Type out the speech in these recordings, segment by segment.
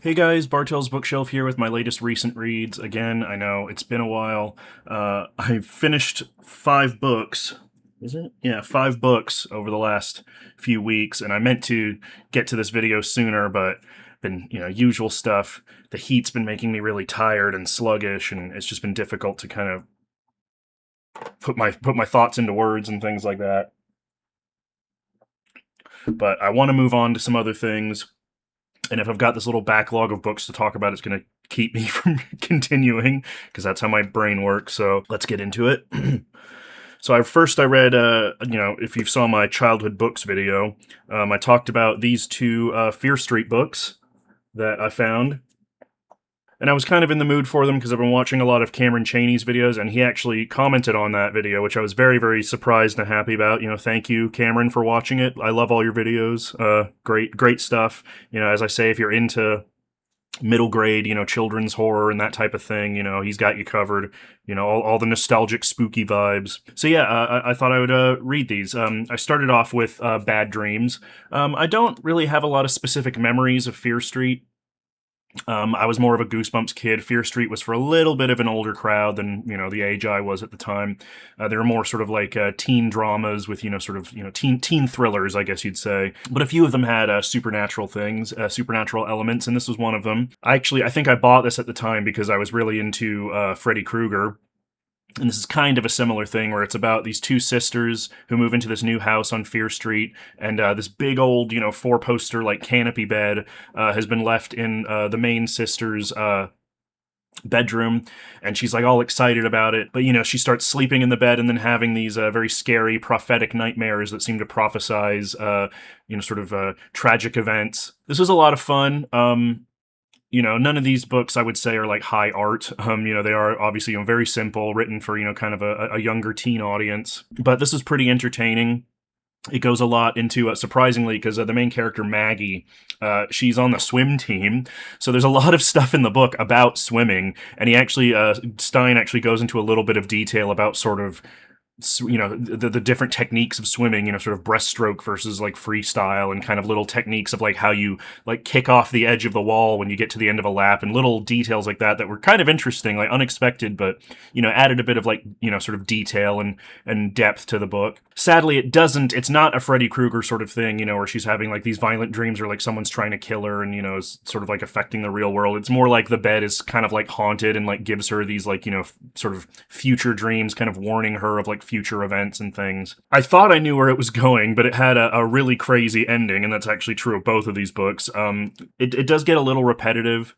Hey guys, Bartell's Bookshelf here with my latest recent reads. Again, I know it's been a while. I've finished 5 books. Is it? Yeah, 5 books over the last few weeks, and I meant to get to this video sooner, but been, usual stuff. The heat's been making me really tired and sluggish, and it's just been difficult to kind of put my thoughts into words and things like that. But I want to move on to some other things. And if I've got this little backlog of books to talk about, it's going to keep me from continuing because that's how my brain works. So let's get into it. So I read, if you saw my childhood books video, I talked about these two Fear Street books that I found. And I was kind of in the mood for them because I've been watching a lot of Cameron Chaney's videos, and he actually commented on that video, which I was very, very surprised and happy about. Thank you, Cameron, for watching it. I love all your videos. Great stuff. As I say, if you're into middle grade, children's horror and that type of thing, he's got you covered. All the nostalgic, spooky vibes. So yeah, I thought I would read these. I started off with Bad Dreams. I don't really have a lot of specific memories of Fear Street. I was more of a Goosebumps kid. Fear Street was for a little bit of an older crowd than, the age I was at the time. They were more sort of like teen dramas with, teen thrillers, I guess you'd say. But a few of them had supernatural things, supernatural elements, and this was one of them. I think I bought this at the time because I was really into Freddy Krueger. And this is kind of a similar thing where it's about these two sisters who move into this new house on Fear Street, and this big old, 4-poster like canopy bed has been left in the main sister's bedroom, and she's like all excited about it. But she starts sleeping in the bed and then having these very scary prophetic nightmares that seem to prophesize, tragic events. This was a lot of fun. None of these books I would say are like high art. They are obviously very simple, written for kind of a younger teen audience. But this is pretty entertaining. It goes a lot into surprisingly because the main character Maggie, she's on the swim team, so there's a lot of stuff in the book about swimming, and Stine actually goes into a little bit of detail about sort of the different techniques of swimming, sort of breaststroke versus like freestyle, and kind of little techniques of like how you like kick off the edge of the wall when you get to the end of a lap, and little details like that were kind of interesting, like unexpected, but added a bit of like sort of detail and depth to the book. Sadly, it's not a Freddy Krueger sort of thing, where she's having like these violent dreams or like someone's trying to kill her and is sort of like affecting the real world. It's more like the bed is kind of like haunted and like gives her these like sort of future dreams, kind of warning her of like future events and things. I thought I knew where it was going, but it had a really crazy ending, and that's actually true of both of these books. It does get a little repetitive,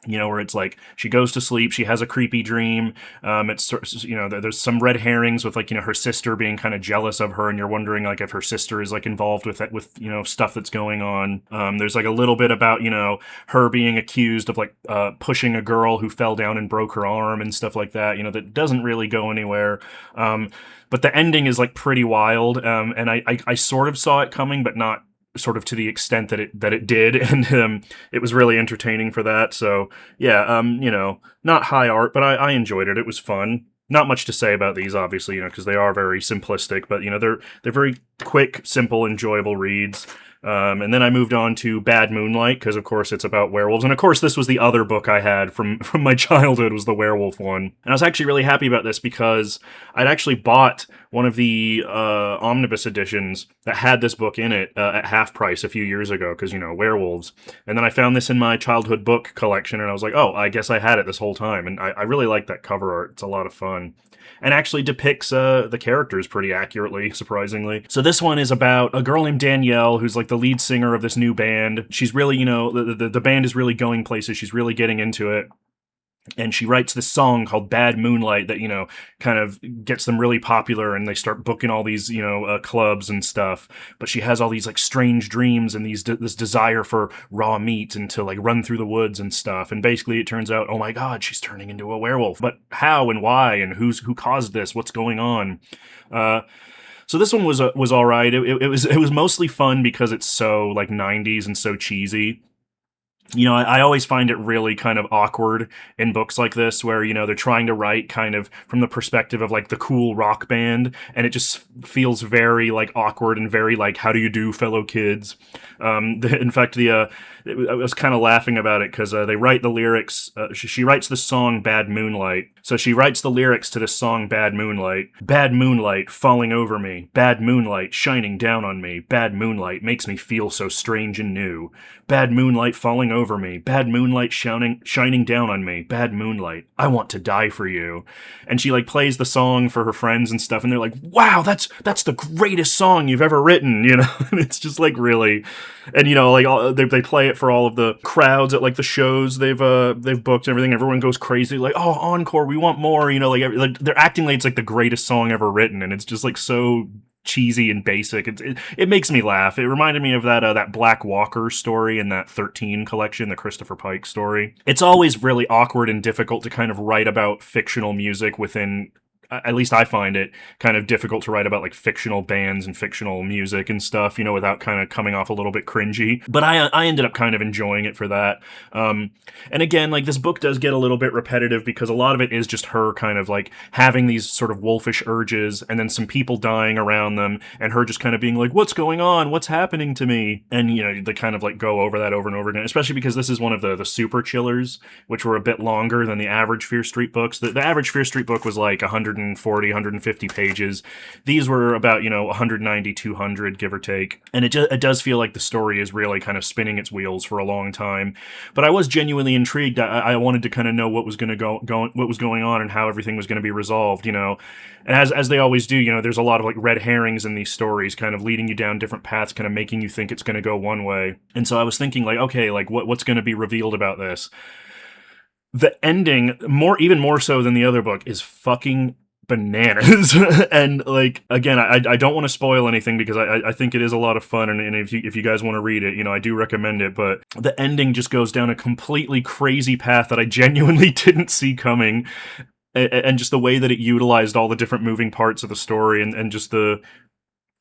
where it's like she goes to sleep, she has a creepy dream. There's some red herrings with like, her sister being kind of jealous of her, and you're wondering like if her sister is like involved with that, with, stuff that's going on. There's like a little bit about, her being accused of like pushing a girl who fell down and broke her arm and stuff like that, that doesn't really go anywhere. But the ending is like pretty wild. And I sort of saw it coming, but not sort of to the extent that it did, and it was really entertaining for that. So yeah, not high art, but I enjoyed it. It was fun. Not much to say about these, obviously, because they are very simplistic, but they're very quick, simple, enjoyable reads. And then I moved on to Bad Moonlight, because of course it's about werewolves, and of course this was the other book I had from my childhood, was the werewolf one. And I was actually really happy about this because I'd actually bought one of the omnibus editions that had this book in it at half price a few years ago, because werewolves. And then I found this in my childhood book collection, and I was like, oh, I guess I had it this whole time. And I really like that cover art. It's a lot of fun, and actually depicts the characters pretty accurately, surprisingly. So this one is about a girl named Danielle, who's like the lead singer of this new band. She's really, the band is really going places. She's really getting into it. And she writes this song called Bad Moonlight that, kind of gets them really popular, and they start booking all these, clubs and stuff. But she has all these like strange dreams and this desire for raw meat and to like run through the woods and stuff. And basically it turns out, oh my God, she's turning into a werewolf. But how and why, and who caused this? What's going on? So this one was all right. It was mostly fun because it's so like 90s and so cheesy. I always find it really kind of awkward in books like this where, they're trying to write kind of from the perspective of like the cool rock band, and it just feels very like awkward and very like, how do you do, fellow kids? In fact, I was kind of laughing about it because they write the lyrics. She writes the song Bad Moonlight. So she writes the lyrics to this song Bad Moonlight. Bad moonlight falling over me. Bad moonlight shining down on me. Bad moonlight makes me feel so strange and new. Bad moonlight falling over me. Bad moonlight shining down on me. Bad moonlight. I want to die for you. And she like plays the song for her friends and stuff, and they're like, "Wow, that's the greatest song you've ever written," And it's just like really, and like they play it for all of the crowds at like the shows they've booked and everything. Everyone goes crazy, like, "Oh, encore, we want more!" Like they're acting like it's like the greatest song ever written, and it's just like so cheesy and basic. It makes me laugh. It reminded me of that Black Walker story in that 13 collection, the Christopher Pike story. It's always really awkward and difficult to kind of write about fictional music within, at least I find it kind of difficult to write about like fictional bands and fictional music and stuff, without kind of coming off a little bit cringy. But I ended up kind of enjoying it for that. And again, like this book does get a little bit repetitive because a lot of it is just her kind of like having these sort of wolfish urges and then some people dying around them and her just kind of being like, what's going on? What's happening to me? And, they kind of like go over that over and over again, especially because this is one of the super chillers, which were a bit longer than the average Fear Street books. The average Fear Street book was like 140, 150 pages. These were about, 190, 200, give or take. And it does feel like the story is really kind of spinning its wheels for a long time. But I was genuinely intrigued. I wanted to kind of know what was going to what was going on and how everything was going to be resolved, And as they always do, there's a lot of like red herrings in these stories, kind of leading you down different paths, kind of making you think it's going to go one way. And so I was thinking like, okay, like what's going to be revealed about this? The ending, even more so than the other book, is fucking bananas. And like, again, I don't want to spoil anything because I think it is a lot of fun, and if you guys want to read it, I do recommend it. But the ending just goes down a completely crazy path that I genuinely didn't see coming, and just the way that it utilized all the different moving parts of the story, and just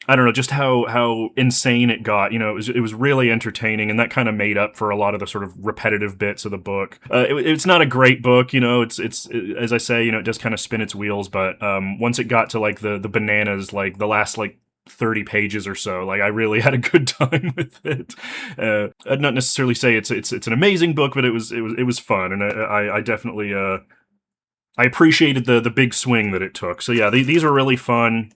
I don't know, just how insane it got. It was really entertaining, and that kind of made up for a lot of the sort of repetitive bits of the book. It's not a great book, it's as I say, it does kind of spin its wheels, but once it got to like the bananas, like the last like 30 pages or so, like I really had a good time with it. I'd not necessarily say it's an amazing book, but it was fun, and I definitely I appreciated the big swing that it took. So yeah, these are really fun.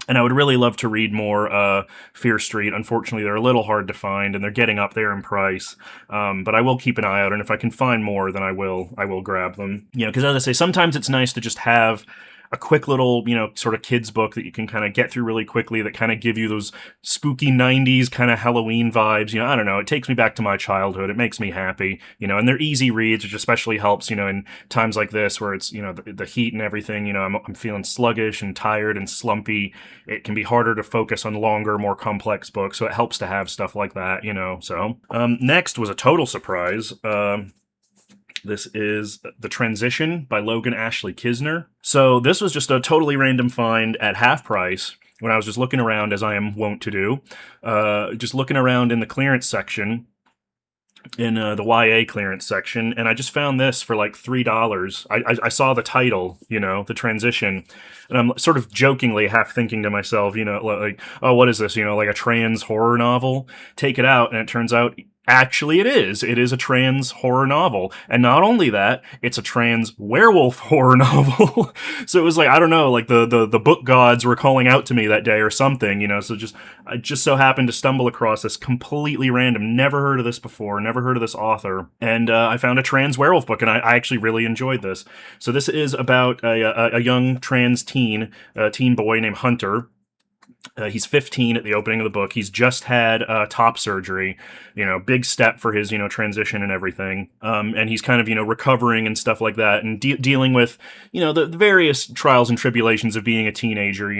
And I would really love to read more Fear Street. Unfortunately, they're a little hard to find, and they're getting up there in price. But I will keep an eye out, and if I can find more, then I will grab them. Because as I say, sometimes it's nice to just have a quick little, sort of kids book that you can kind of get through really quickly that kind of give you those spooky 90s kind of Halloween vibes. I don't know. It takes me back to my childhood. It makes me happy, and they're easy reads, which especially helps, in times like this where it's, the heat and everything, I'm feeling sluggish and tired and slumpy. It can be harder to focus on longer, more complex books. So it helps to have stuff like that, So next was a total surprise. This is The Transition by Logan Ashley-Kisner. So this was just a totally random find at half price when I was just looking around, as I am wont to do. Just looking around in the clearance section, in the YA clearance section, and I just found this for like $3. I saw the title, The Transition, and I'm sort of jokingly half thinking to myself, like, oh, what is this, like a trans horror novel? Take it out, and it turns out actually it is. It is a trans horror novel. And not only that, it's a trans werewolf horror novel. So it was like, I don't know, like the book gods were calling out to me that day or something, so I just so happened to stumble across this completely random, never heard of this before, never heard of this author. And I found a trans werewolf book, and I actually really enjoyed this. So this is about a young trans teen boy named Hunter. He's 15 at the opening of the book. He's just had top surgery, big step for his, transition and everything. And he's kind of, recovering and stuff like that, and dealing with, the various trials and tribulations of being a teenager,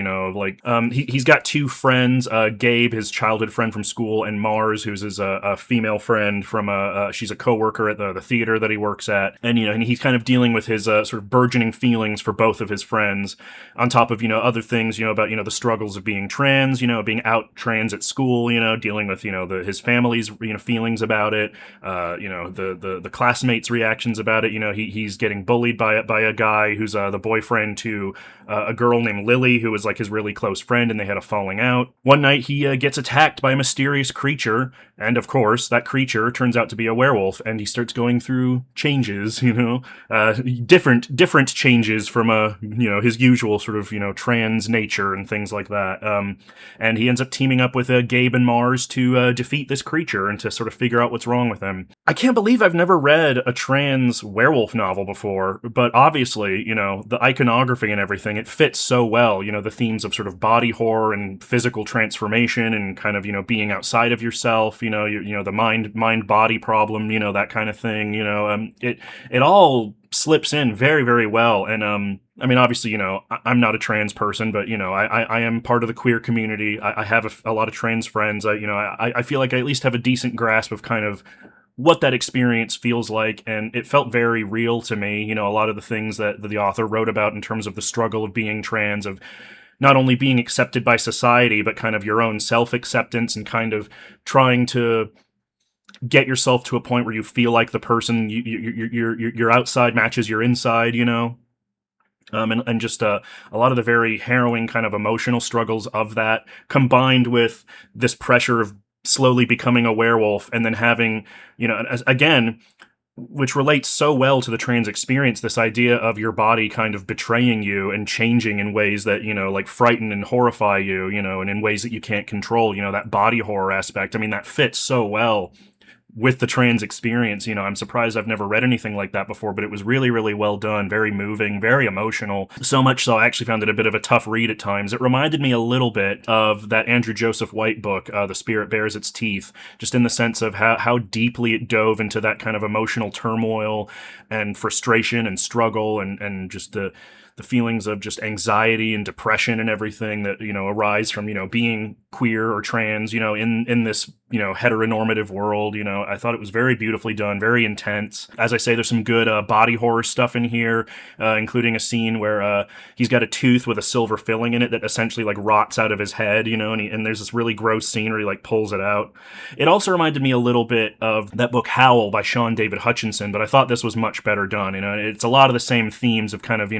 he's got two friends, Gabe, his childhood friend from school, and Mars, who's his a female friend from she's a coworker at the theater that he works at. And, and he's kind of dealing with his sort of burgeoning feelings for both of his friends, on top of, other things, about, the struggles of being trans trans, being out trans at school, dealing with, his family's, feelings about it, the classmates' reactions about it. He's getting bullied by a guy who's the boyfriend to a girl named Lily, who was like his really close friend, and they had a falling out. One night he gets attacked by a mysterious creature, and of course that creature turns out to be a werewolf, and he starts going through changes, different changes from his usual sort of trans nature and things like that. And he ends up teaming up with Gabe and Mars to defeat this creature and to sort of figure out what's wrong with him. I can't believe I've never read a trans werewolf novel before, but obviously, the iconography and everything, it fits so well, the themes of sort of body horror and physical transformation and kind of, being outside of yourself, the mind-body problem, that kind of thing, it all slips in very, very well. And, I mean, obviously, I'm not a trans person, but, I am part of the queer community. I have a lot of trans friends. I feel like I at least have a decent grasp of kind of what that experience feels like, and it felt very real to me. A lot of the things that the author wrote about in terms of the struggle of being trans, of not only being accepted by society, but kind of your own self-acceptance and kind of trying to get yourself to a point where you feel like the person your outside matches your inside, and just a lot of the very harrowing kind of emotional struggles of that, combined with this pressure of slowly becoming a werewolf, and then having, again, which relates so well to the trans experience, this idea of your body kind of betraying you and changing in ways that, like frighten and horrify you, and in ways that you can't control, that body horror aspect. I mean, that fits so well with the trans experience. I'm surprised I've never read anything like that before, but it was really, really well done, very moving, very emotional. So much so I actually found it a bit of a tough read at times. It reminded me a little bit of that Andrew Joseph White book, The Spirit Bares Its Teeth, just in the sense of how deeply it dove into that kind of emotional turmoil and frustration and struggle and just the feelings of just anxiety and depression and everything that, arise from, being queer or trans, in this, heteronormative world. I thought it was very beautifully done, very intense. As I say, there's some good body horror stuff in here, including a scene where he's got a tooth with a silver filling in it that essentially like rots out of his head, and there's this really gross scene where he like pulls it out. It also reminded me a little bit of that book Howl by Sean David Hutchinson, but I thought this was much better done. It's a lot of the same themes of kind of,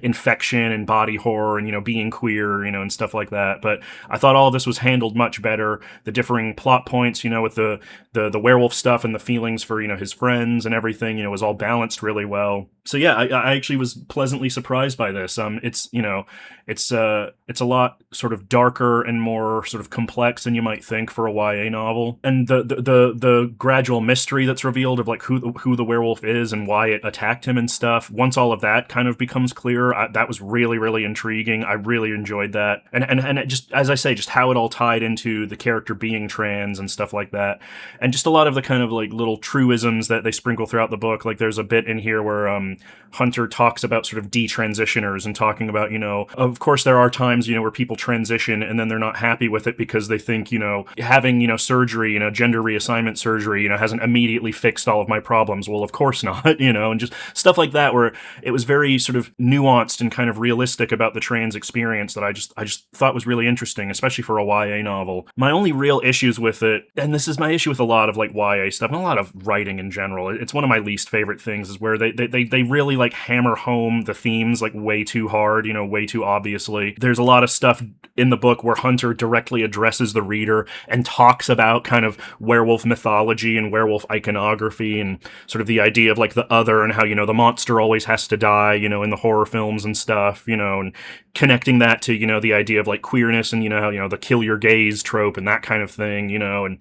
infection and body horror and, being queer, and stuff like that. But I thought all of this was handled much better. The differing plot points, with the werewolf stuff and the feelings for, his friends and everything, was all balanced really well. So yeah, I actually was pleasantly surprised by this. It's a lot sort of darker and more sort of complex than you might think for a YA novel. And the gradual mystery that's revealed of like who the werewolf is and why it attacked him and stuff. Once all of that kind of becomes clear, that was really, really intriguing. I really enjoyed that. And it just, as I say, just how it all tied into the character being trans and stuff like that. And just a lot of the kind of like little truisms that they sprinkle throughout the book. Like there's a bit in here where Hunter talks about sort of detransitioners and talking about, of course there are times, where people transition and then they're not happy with it because they think, having, surgery, gender reassignment surgery, hasn't immediately fixed all of my problems. Well, of course not, and just stuff like that where it was very sort of nuanced and kind of realistic about the trans experience that I just thought was really interesting, especially for a YA novel. My only real issues with it, and this is my issue with a lot of like YA stuff and a lot of writing in general, it's one of my least favorite things, is where they really like hammer home the themes like way too hard, way too obviously. There's a lot of stuff in the book where Hunter directly addresses the reader and talks about kind of werewolf mythology and werewolf iconography and sort of the idea of like the other and how, the monster always has to die, in the horror films and stuff, and connecting that to, the idea of like queerness and, the kill your gays trope and that kind of thing, and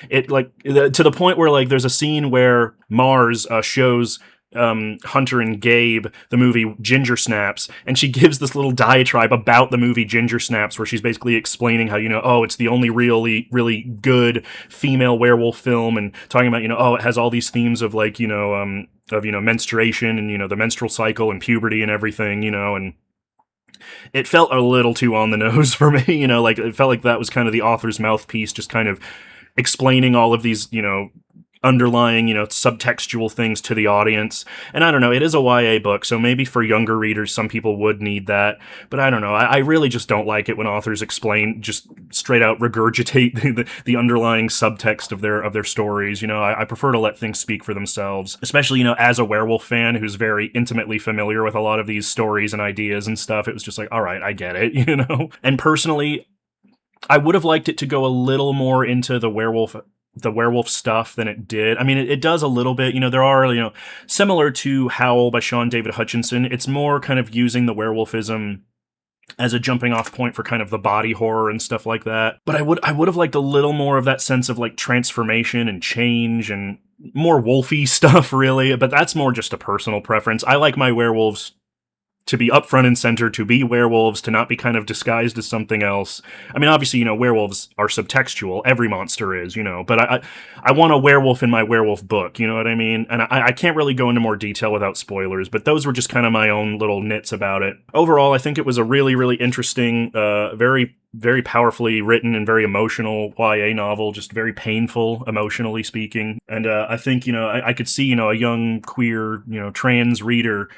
it like to the point where like there's a scene where Mars shows Hunter and Gabe the movie Ginger Snaps, and she gives this little diatribe about the movie Ginger Snaps where she's basically explaining how, it's the only really good female werewolf film, and talking about, it has all these themes of like, menstruation and, the menstrual cycle and puberty and everything, and it felt a little too on the nose for me, like it felt like that was kind of the author's mouthpiece, just kind of explaining all of these, underlying, subtextual things to the audience. And I don't know, it is a YA book, so maybe for younger readers, some people would need that. But I don't know, I really just don't like it when authors just straight out regurgitate the underlying subtext of their stories. I prefer to let things speak for themselves, especially, as a werewolf fan who's very intimately familiar with a lot of these stories and ideas and stuff. It was just like, all right, I get it, And personally, I would have liked it to go a little more into the werewolf stuff than it did. I mean, it does a little bit. There are, similar to Howl by Sean David Hutchinson, it's more kind of using the werewolfism as a jumping off point for kind of the body horror and stuff like that. But I would have liked a little more of that sense of like transformation and change and more wolfy stuff, really. But that's more just a personal preference. I like my werewolves to be up front and center, to be werewolves, to not be kind of disguised as something else. I mean, obviously, werewolves are subtextual. Every monster is, but I want a werewolf in my werewolf book, you know what I mean? And I can't really go into more detail without spoilers, but those were just kind of my own little nits about it. Overall, I think it was a really, really interesting, very, very powerfully written and very emotional YA novel, just very painful, emotionally speaking. And I think, I could see, a young queer, trans reader,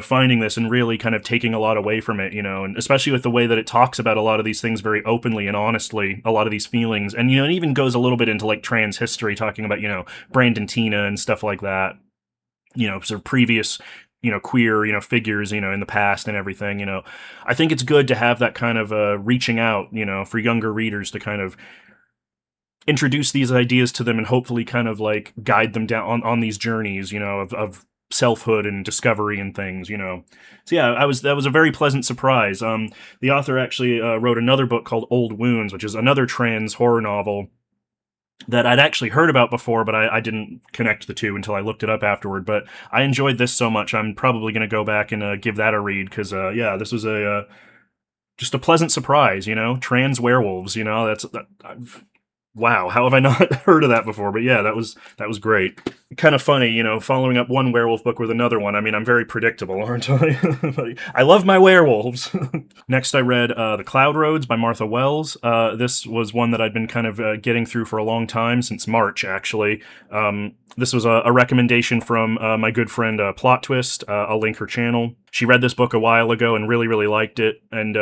finding this and really kind of taking a lot away from it, and especially with the way that it talks about a lot of these things very openly and honestly, a lot of these feelings. And, it even goes a little bit into like trans history, talking about, Brandon Tina and stuff like that, sort of previous queer, figures, in the past and everything, I think it's good to have that kind of reaching out, for younger readers to kind of introduce these ideas to them and hopefully kind of like guide them down on these journeys, of selfhood and discovery and things, So yeah, that was a very pleasant surprise. The author actually wrote another book called Old Wounds, which is another trans horror novel that I'd actually heard about before, but I didn't connect the two until I looked it up afterward. But I enjoyed this so much, I'm probably going to go back and give that a read, because, this was just a pleasant surprise, trans werewolves, wow, how have I not heard of that before? But yeah, that was great. Kind of funny, following up one werewolf book with another one. I mean, I'm very predictable, aren't I? But I love my werewolves. Next, I read The Cloud Roads by Martha Wells. This was one that I'd been kind of getting through for a long time, since March, actually. This was a recommendation from my good friend Plot Twist. I'll link her channel. She read this book a while ago and really, really liked it, and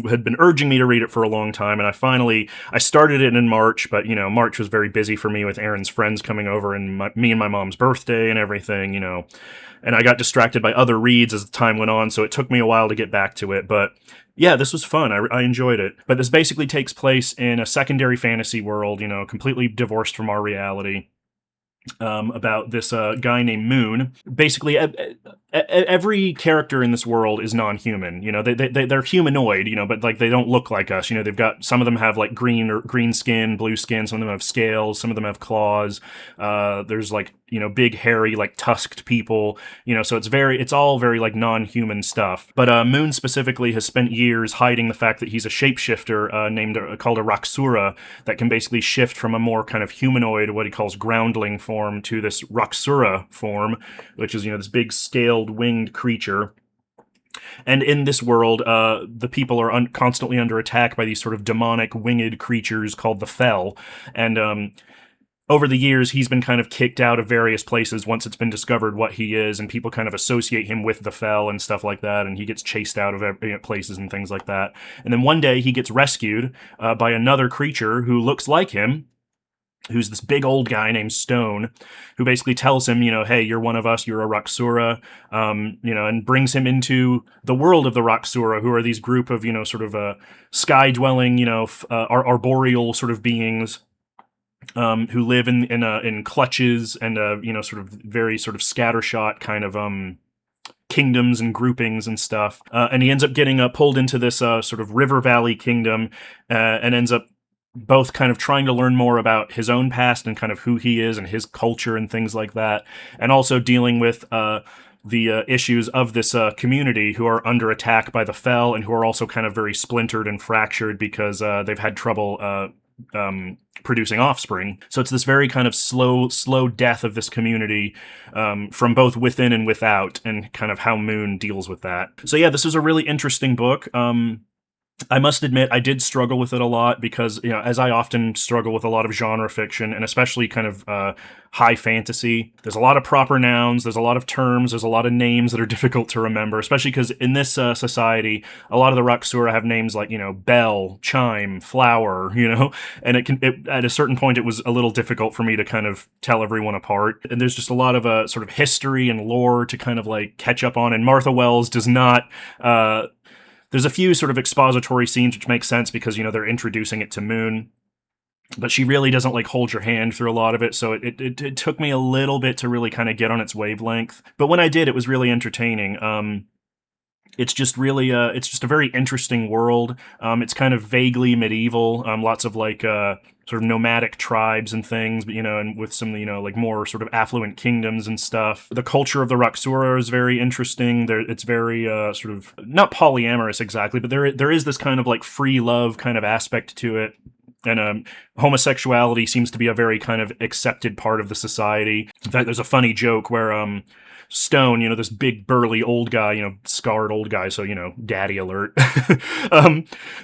had been urging me to read it for a long time. And I started it in March, but March was very busy for me with Aaron's friends coming over and me and my mom's birthday and everything, and I got distracted by other reads as the time went on, so it took me a while to get back to it. But yeah, this was fun. I enjoyed it. But this basically takes place in a secondary fantasy world, completely divorced from our reality. About this guy named Moon. Basically, every character in this world is non-human. They're humanoid, but like they don't look like us. They've got, some of them have like green skin, blue skin. Some of them have scales. Some of them have claws. There's like big hairy like tusked people. So it's all very like non-human stuff. But Moon specifically has spent years hiding the fact that he's a shapeshifter called a Raksura, that can basically shift from a more kind of humanoid, what he calls groundling form, to this Raksura form, which is this big scaled winged creature. And in this world, the people are constantly under attack by these sort of demonic winged creatures called the Fel. And over the years, he's been kind of kicked out of various places once it's been discovered what he is, and people kind of associate him with the Fel and stuff like that, and he gets chased out of places and things like that. And then one day, he gets rescued by another creature who looks like him, who's this big old guy named Stone, who basically tells him, hey, you're one of us, you're a Raksura, and brings him into the world of the Raksura, who are these group of, sort of sky-dwelling, arboreal sort of beings, who live in clutches and, sort of very sort of scattershot kind of kingdoms and groupings and stuff. And he ends up getting pulled into this sort of river valley kingdom, and ends up both kind of trying to learn more about his own past and kind of who he is and his culture and things like that, and also dealing with the issues of this community who are under attack by the Fel, and who are also kind of very splintered and fractured because they've had trouble producing offspring. So it's this very kind of slow death of this community, from both within and without, and kind of how Moon deals with that. So yeah, this is a really interesting book. I must admit, I did struggle with it a lot because, as I often struggle with a lot of genre fiction, and especially kind of high fantasy, there's a lot of proper nouns, there's a lot of terms, there's a lot of names that are difficult to remember, especially because in this society, a lot of the Raksura have names like, bell, chime, flower, and at a certain point, it was a little difficult for me to kind of tell everyone apart. And there's just a lot of sort of history and lore to kind of like catch up on, and Martha Wells does not. There's a few sort of expository scenes which make sense because, they're introducing it to Moon, but she really doesn't like hold your hand through a lot of it, so it took me a little bit to really kind of get on its wavelength. But when I did, it was really entertaining. It's just really, it's just a very interesting world. It's kind of vaguely medieval, lots of like sort of nomadic tribes and things, but and with some like more sort of affluent kingdoms and stuff. The culture of the Raksura is very interesting. It's very sort of not polyamorous exactly, but there is this kind of like free love kind of aspect to it. And homosexuality seems to be a very kind of accepted part of the society. In fact, there's a funny joke where Stone, this big burly old guy, scarred old guy, so daddy alert.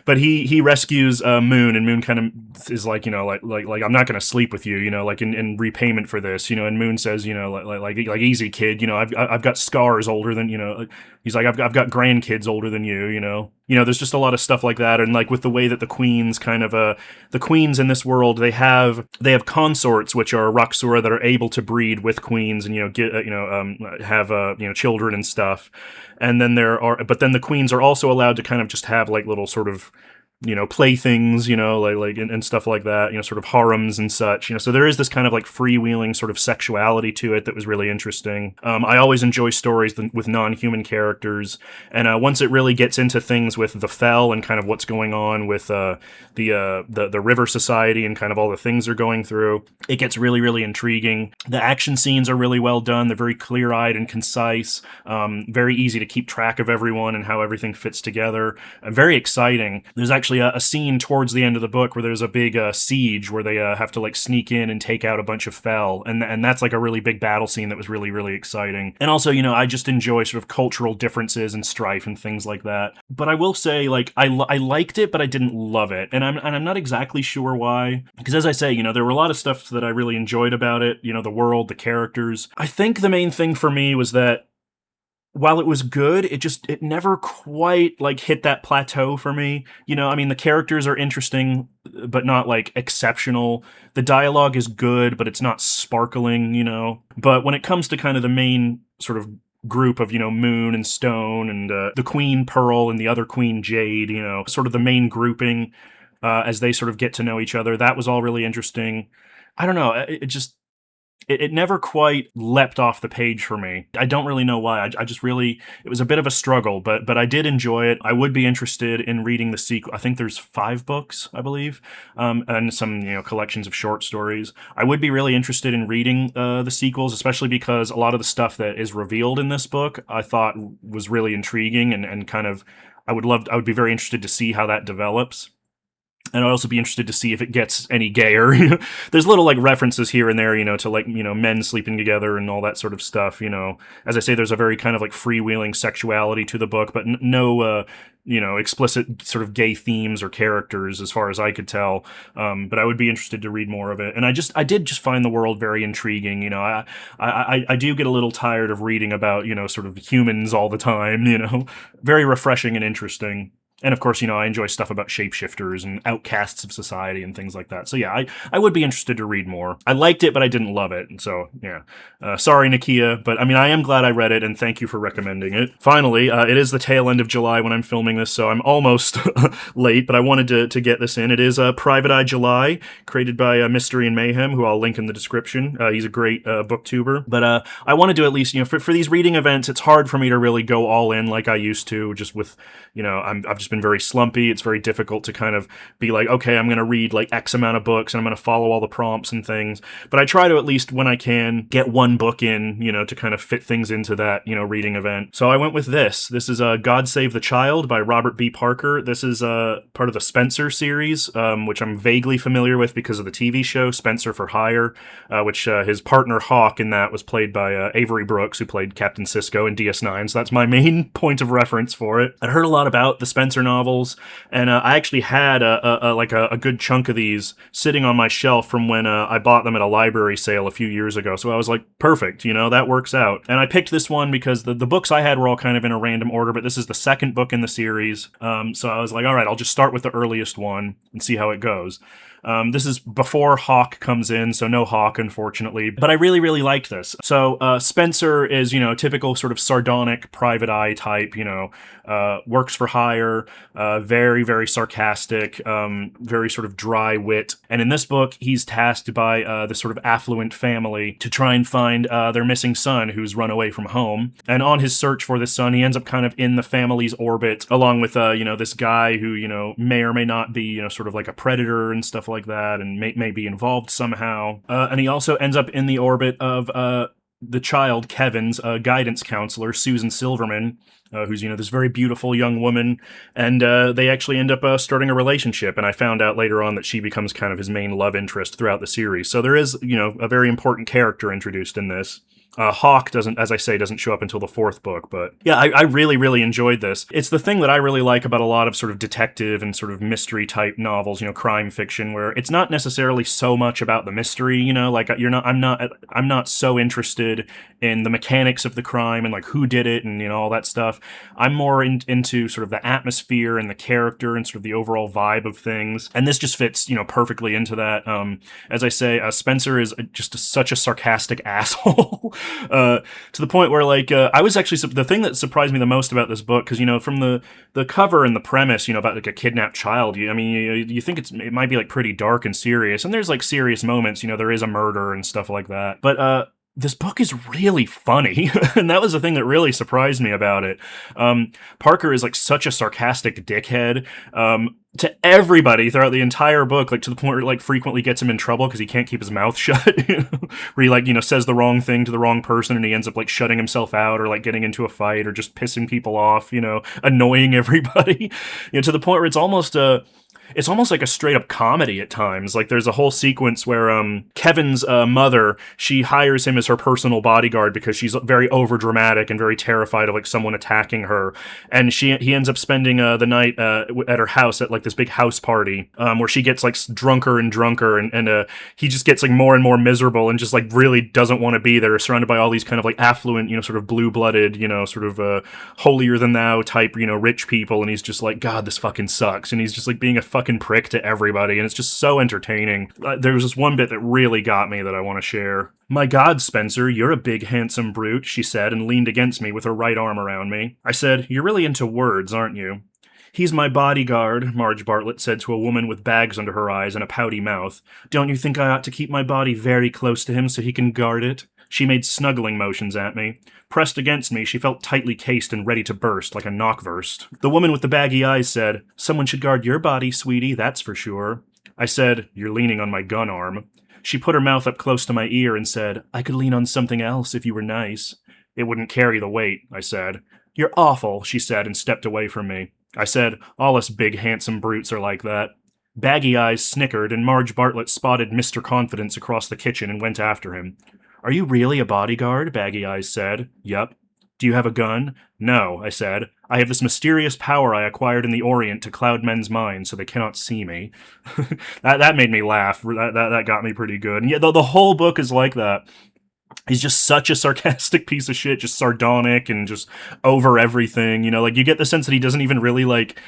But he rescues Moon, and Moon kind of is like, like I'm not gonna sleep with you, like in repayment for this, and Moon says, like easy kid, I've got scars older than he's like I've got grandkids older than you. There's just a lot of stuff like that, and like with the way that the queens kind of the queens in this world, they have consorts which are Raksura that are able to breed with queens and get have children and stuff, and then but then the queens are also allowed to kind of just have like little sort of playthings, like and stuff like that, sort of harems and such, so there is this kind of like freewheeling sort of sexuality to it that was really interesting. I always enjoy stories with non-human characters, and once it really gets into things with the Fell and kind of what's going on with the River Society and kind of all the things they're going through, it gets really, really intriguing. The action scenes are really well done. They're very clear-eyed and concise, very easy to keep track of everyone and how everything fits together, very exciting. There's actually a scene towards the end of the book where there's a big siege where they have to like sneak in and take out a bunch of Fell, and that's like a really big battle scene that was really, really exciting. And also, I just enjoy sort of cultural differences and strife and things like that. But I will say, like, I liked it, but I didn't love it, and I'm not exactly sure why. Because as I say, there were a lot of stuff that I really enjoyed about it. The world, the characters. I think the main thing for me was that while it was good, it never quite like hit that plateau for me. The characters are interesting, but not like exceptional. The dialogue is good, but it's not sparkling, But when it comes to kind of the main sort of group of, Moon and Stone and the Queen Pearl and the other Queen Jade, sort of the main grouping as they sort of get to know each other, that was all really interesting. I don't know, it never quite leapt off the page for me. I don't really know why. I just really, it was a bit of a struggle, but I did enjoy it. I would be interested in reading the sequel. I think there's 5 books, I believe, and some collections of short stories. I would be really interested in reading the sequels, especially because a lot of the stuff that is revealed in this book I thought was really intriguing and kind of I would be very interested to see how that develops. And I'd also be interested to see if it gets any gayer. There's little like references here and there, to like, men sleeping together and all that sort of stuff. As I say, there's a very kind of like freewheeling sexuality to the book, but no, explicit sort of gay themes or characters as far as I could tell. But I would be interested to read more of it. And I did just find the world very intriguing. I do get a little tired of reading about, sort of humans all the time, very refreshing and interesting. And of course, I enjoy stuff about shapeshifters and outcasts of society and things like that. So yeah, I would be interested to read more. I liked it, but I didn't love it. And so, yeah. Sorry, Nakia, but I am glad I read it, and thank you for recommending it. Finally, it is the tail end of July when I'm filming this, so I'm almost late, but I wanted to get this in. It is Private Eye July, created by Mystery and Mayhem, who I'll link in the description. He's a great booktuber. But I wanted to at least, for these reading events, it's hard for me to really go all in like I used to, just with, I've just been very slumpy. It's very difficult to kind of be like, okay, I'm going to read like X amount of books and I'm going to follow all the prompts and things. But I try to, at least when I can, get one book in, to kind of fit things into that, reading event. So I went with this. This is God Save the Child by Robert B. Parker. This is part of the Spenser series, which I'm vaguely familiar with because of the TV show Spenser for Hire, which his partner Hawk in that was played by Avery Brooks, who played Captain Sisko in DS9. So that's my main point of reference for it. I'd heard a lot about the Spenser Spenser novels, and I actually had a good chunk of these sitting on my shelf from when I bought them at a library sale a few years ago. So I was like, perfect, that works out. And I picked this one because the books I had were all kind of in a random order, but this is the second book in the series. So I was like, all right, I'll just start with the earliest one and see how it goes. This is before Hawk comes in, so no Hawk, unfortunately. But I really, really liked this. So Spenser is, typical sort of sardonic private eye type, works for hire, very, very sarcastic, very sort of dry wit. And in this book, he's tasked by this sort of affluent family to try and find their missing son who's run away from home. And on his search for this son, he ends up kind of in the family's orbit, along with, this guy who, may or may not be, sort of like a predator and stuff like that, and may be involved somehow. And he also ends up in the orbit of the child, Kevin's guidance counselor, Susan Silverman, who's, this very beautiful young woman, and they actually end up starting a relationship, and I found out later on that she becomes kind of his main love interest throughout the series. So there is, a very important character introduced in this. Hawk doesn't show up until the fourth book, but yeah, I really, really enjoyed this. It's the thing that I really like about a lot of sort of detective and sort of mystery type novels, crime fiction, where it's not necessarily so much about the mystery, I'm not so interested in the mechanics of the crime and like who did it and, all that stuff. I'm more into sort of the atmosphere and the character and sort of the overall vibe of things. And this just fits, perfectly into that. As I say, Spenser is just such a sarcastic asshole. To the point where, I was actually the thing that surprised me the most about this book, because from the cover and the premise, about like a kidnapped child, you think it might be like pretty dark and serious, and there's like serious moments, there is a murder and stuff like that, but this book is really funny, and that was the thing that really surprised me about it. Parker is like such a sarcastic dickhead to everybody throughout the entire book, like to the point where it like frequently gets him in trouble because he can't keep his mouth shut. Where he says the wrong thing to the wrong person, and he ends up like shutting himself out or like getting into a fight or just pissing people off, annoying everybody. To the point where it's almost like a straight up comedy at times. Like there's a whole sequence where Kevin's mother, she hires him as her personal bodyguard because she's very over dramatic and very terrified of like someone attacking her. And he ends up spending the night at her house at like this big house party where she gets like drunker and drunker, and he just gets like more and more miserable and just like really doesn't want to be there, surrounded by all these kind of like affluent, sort of blue-blooded, sort of holier than thou type, rich people. And he's just like, God, this fucking sucks. And he's just like being a fucking prick to everybody, and it's just so entertaining. There was this one bit that really got me that I want to share. "My God, Spenser, you're a big handsome brute," she said, and leaned against me with her right arm around me. I said, "You're really into words, aren't you?" "He's my bodyguard," Marge Bartlett said to a woman with bags under her eyes and a pouty mouth. "Don't you think I ought to keep my body very close to him so he can guard it?" She made snuggling motions at me. Pressed against me, she felt tightly cased and ready to burst, like a knockwurst. The woman with the baggy eyes said, "Someone should guard your body, sweetie, that's for sure." I said, "You're leaning on my gun arm." She put her mouth up close to my ear and said, "I could lean on something else if you were nice." "It wouldn't carry the weight," I said. "You're awful," she said, and stepped away from me. I said, "All us big handsome brutes are like that." Baggy Eyes snickered, and Marge Bartlett spotted Mr. Confidence across the kitchen and went after him. "Are you really a bodyguard?" Baggy Eyes said. "Yup." "Do you have a gun?" "No," I said. "I have this mysterious power I acquired in the Orient to cloud men's minds so they cannot see me." that made me laugh. That got me pretty good. And yeah, the whole book is like that. He's just such a sarcastic piece of shit, just sardonic and just over everything, like you get the sense that he doesn't even really like,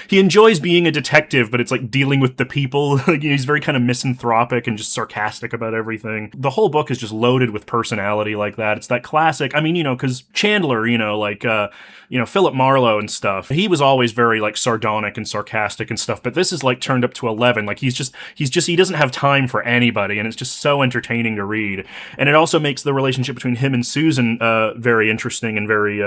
he enjoys being a detective, but it's like dealing with the people, like he's very kind of misanthropic and just sarcastic about everything. The whole book is just loaded with personality like that. It's that classic, because Chandler, Philip Marlowe and stuff, he was always very like sardonic and sarcastic and stuff, but this is like turned up to 11. Like he doesn't have time for anybody, and it's just so entertaining to read. And it also makes the relationship between him and Susan very interesting and very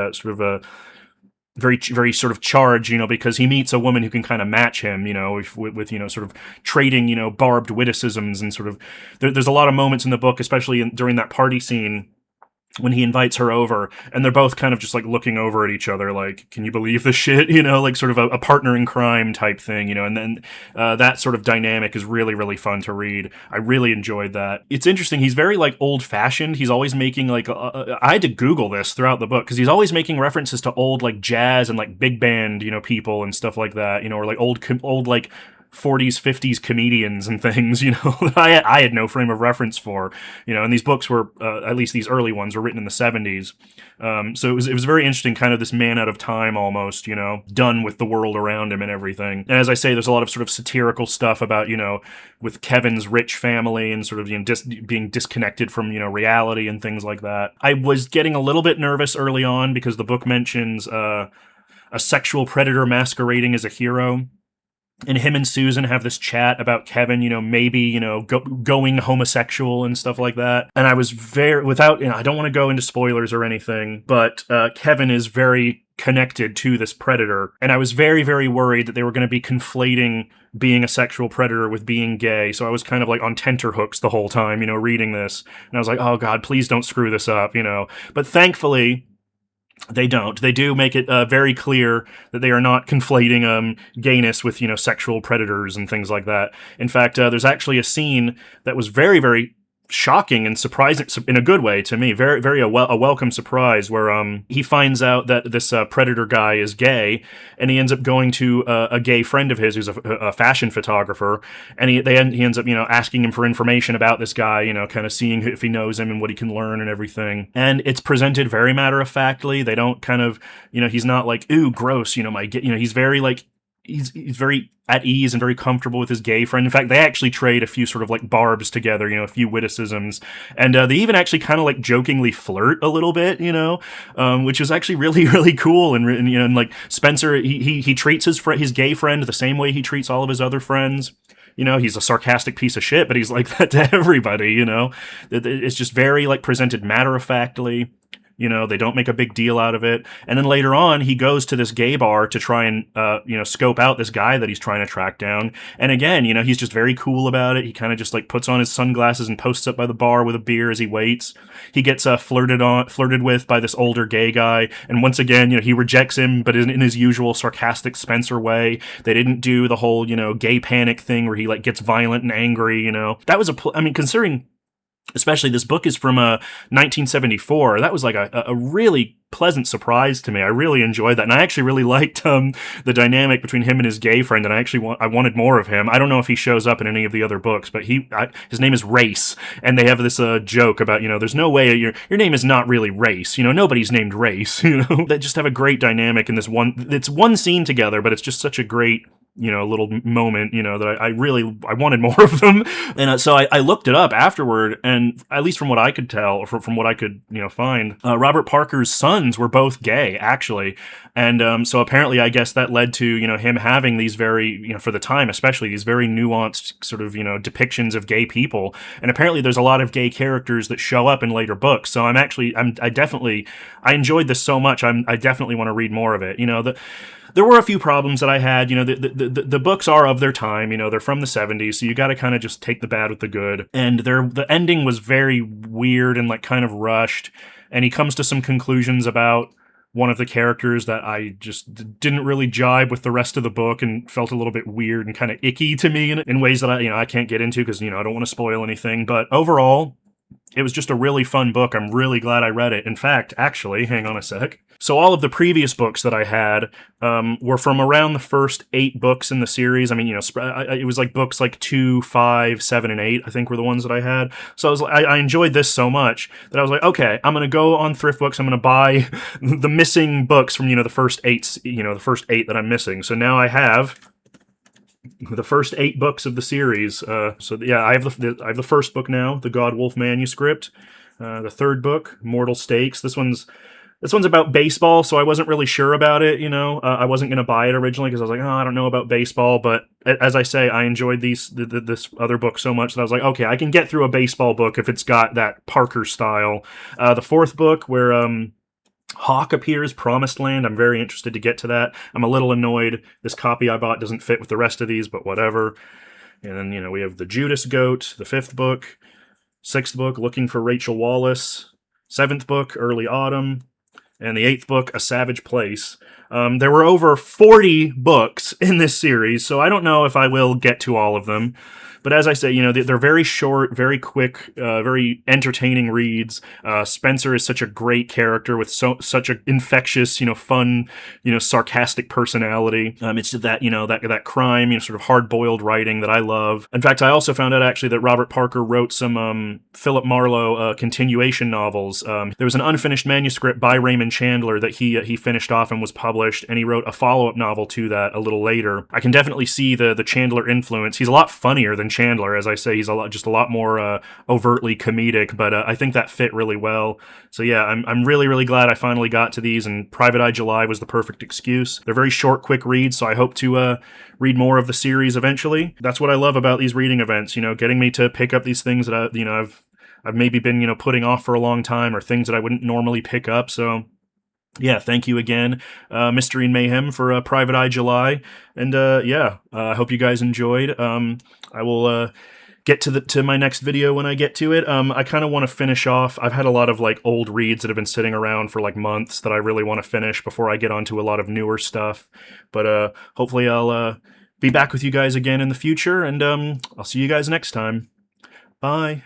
very, very sort of charged, because he meets a woman who can kind of match him, with sort of trading, barbed witticisms and sort of, there's a lot of moments in the book, especially during that party scene when he invites her over, and they're both kind of just like looking over at each other like, can you believe this shit, like sort of a partner in crime type thing, and then that sort of dynamic is really, really fun to read. I really enjoyed that. It's interesting, he's very like old fashioned. He's always making like I had to Google this throughout the book because he's always making references to old like jazz and like big band people and stuff like that, or like old like 40s, 50s comedians and things, that I had no frame of reference for, and these books were, at least these early ones, were written in the 70s. So it was very interesting, kind of this man out of time almost, done with the world around him and everything. And as I say, there's a lot of sort of satirical stuff about, with Kevin's rich family and sort of being disconnected from, reality and things like that. I was getting a little bit nervous early on because the book mentions a sexual predator masquerading as a hero. And him and Susan have this chat about Kevin, maybe, going homosexual and stuff like that. And I was without, I don't want to go into spoilers or anything, but Kevin is very connected to this predator. And I was very, very worried that they were going to be conflating being a sexual predator with being gay. So I was kind of like on tenterhooks the whole time, reading this. And I was like, oh God, please don't screw this up, But thankfully, they don't. They do make it very clear that they are not conflating gayness with, sexual predators and things like that. In fact, there's actually a scene that was very, very shocking and surprising in a good way to me. Very, very a welcome surprise where he finds out that this predator guy is gay, and he ends up going to a gay friend of his who's a fashion photographer, and he ends up asking him for information about this guy, kind of seeing if he knows him and what he can learn and everything. And it's presented very matter of factly. They don't kind of he's not like, ooh, gross, he's very like he's very at ease and very comfortable with his gay friend. In fact, they actually trade a few sort of like barbs together, a few witticisms, and they even actually kind of like jokingly flirt a little bit, which was actually really, really cool. And like Spenser, he treats his gay friend the same way he treats all of his other friends. He's a sarcastic piece of shit, but he's like that to everybody. It's just very like presented matter of factly. They don't make a big deal out of it. And then later on, he goes to this gay bar to try and, scope out this guy that he's trying to track down. And again, he's just very cool about it. He kind of just like puts on his sunglasses and posts up by the bar with a beer as he waits. He gets flirted with by this older gay guy. And once again, he rejects him, but in his usual sarcastic Spenser way. They didn't do the whole, gay panic thing where he like gets violent and angry, That was considering, especially this book is from 1974. That was like a really pleasant surprise to me. I really enjoyed that, and I actually really liked the dynamic between him and his gay friend. And I wanted more of him. I don't know if he shows up in any of the other books, but his name is Race, and they have this joke about there's no way your name is not really Race. Nobody's named Race. They just have a great dynamic in this one. It's one scene together, but it's just such a great little moment, that I wanted more of them. And so I looked it up afterward, and at least from what I could tell, or from what I could, find, Robert Parker's sons were both gay, actually. And so apparently, I guess that led to, him having these very, for the time especially, these very nuanced sort of, depictions of gay people. And apparently there's a lot of gay characters that show up in later books. So I enjoyed this so much, I definitely want to read more of it. There were a few problems that I had. The books are of their time. They're from the 70s, so you got to kind of just take the bad with the good. And the ending was very weird and like kind of rushed. And he comes to some conclusions about one of the characters that I just didn't really jibe with the rest of the book and felt a little bit weird and kind of icky to me in ways that I can't get into because I don't want to spoil anything. But overall, it was just a really fun book. I'm really glad I read it. In fact, actually, hang on a sec. So all of the previous books that I had were from around the first 8 books in the series. It was like books like 2, 5, 7, and 8, I think were the ones that I had. So I enjoyed this so much that I was like, okay, I'm going to go on Thrift Books. I'm going to buy the missing books from, the first 8, the first 8 that I'm missing. So now I have the first 8 books of the series. I have the first book now, the God Wolf manuscript. The third book, Mortal Stakes. This one's about baseball, so I wasn't really sure about it, I wasn't going to buy it originally because I was like, I don't know about baseball, but as I say, I enjoyed this other book so much that I was like, okay, I can get through a baseball book if it's got that Parker style. The fourth book, where Hawk appears, Promised Land, I'm very interested to get to that. I'm a little annoyed this copy I bought doesn't fit with the rest of these, but whatever. And then, we have the Judas Goat, the 5th book, 6th book, Looking for Rachel Wallace, 7th book, Early Autumn, and the 8th book, A Savage Place. There were over 40 books in this series, so I don't know if I will get to all of them. But as I say, you know, they're very short, very quick, very entertaining reads. Spenser is such a great character with such an infectious, you know, fun, you know, sarcastic personality. It's that, you know, that crime, you know, sort of hard-boiled writing that I love. In fact, I also found out actually that Robert Parker wrote some Philip Marlowe continuation novels. There was an unfinished manuscript by Raymond Chandler that he finished off and was published, and he wrote a follow-up novel to that a little later. I can definitely see the Chandler influence. He's a lot funnier than Chandler, as I say. He's just a lot more overtly comedic, but I think that fit really well. So yeah, I'm really, really glad I finally got to these, and Private Eye July was the perfect excuse. They're very short, quick reads, so I hope to read more of the series eventually. That's what I love about these reading events, you know, getting me to pick up these things that I've maybe been, you know, putting off for a long time, or things that I wouldn't normally pick up. So yeah, thank you again, Mystery and Mayhem, for Private Eye July, and yeah, I hope you guys enjoyed. I will get to my next video when I get to it. I kind of want to finish off. I've had a lot of like old reads that have been sitting around for like months that I really want to finish before I get onto a lot of newer stuff. But hopefully I'll be back with you guys again in the future, and I'll see you guys next time. Bye.